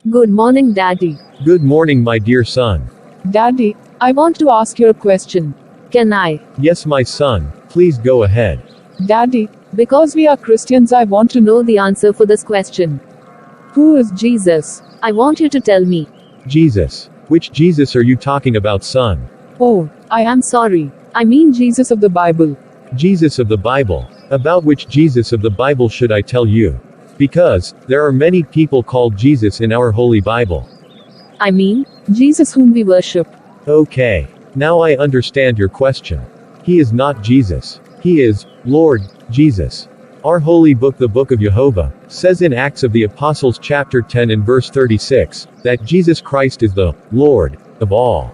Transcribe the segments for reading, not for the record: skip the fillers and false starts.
Good morning, Daddy. Good morning, my dear son. Daddy, I want to ask you a question. Can I? Yes, my son, please go ahead. Daddy, because we are Christians, I want to know The answer for this question. who is Jesus. I want you to tell me. Jesus. Which Jesus are you talking about, son? Oh, I am sorry. I mean Jesus of the Bible. Jesus of the Bible. About which Jesus of the Bible should I tell you? Because, there are many people called Jesus in our Holy Bible. I mean, Jesus whom we worship. Okay. Now I understand your question. He is not Jesus. He is, Lord, Jesus. Our holy book, the Book of Jehovah, says in Acts of the Apostles chapter 10 and verse 36, that Jesus Christ is the Lord of all.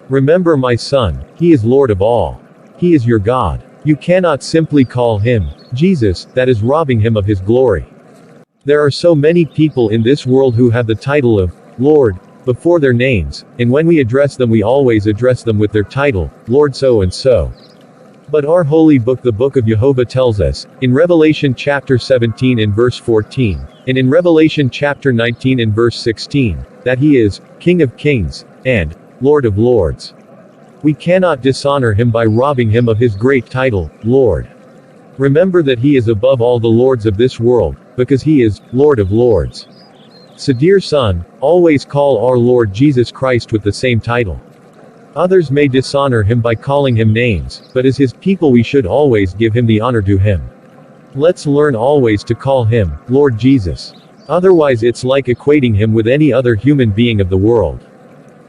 Remember, my son, He is Lord of all. He is your God. You cannot simply call Him Jesus, that is robbing Him of His glory. There are so many people in this world who have the title of Lord before their names, and when we address them, we always address them with their title, Lord so and so. But our holy book, the Book of Jehovah, tells us, in Revelation chapter 17 and verse 14, and in Revelation chapter 19 and verse 16, that He is King of kings, and Lord of lords. We cannot dishonor Him by robbing Him of His great title, Lord. Remember that He is above all the lords of this world, because He is Lord of lords. So dear son, always call our Lord Jesus Christ with the same title. Others may dishonor Him by calling Him names, but as His people we should always give Him the honor due Him. Let's learn always to call Him Lord Jesus. Otherwise it's like equating Him with any other human being of the world.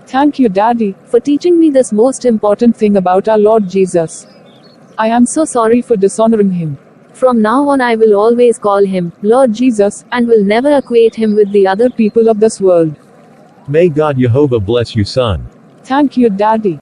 Thank you, Daddy, for teaching me this most important thing about our Lord Jesus. I am so sorry for dishonoring Him. From now on I will always call Him Lord Jesus, and will never equate Him with the other People of this world. May God Jehovah bless you, son. Thank you, Daddy.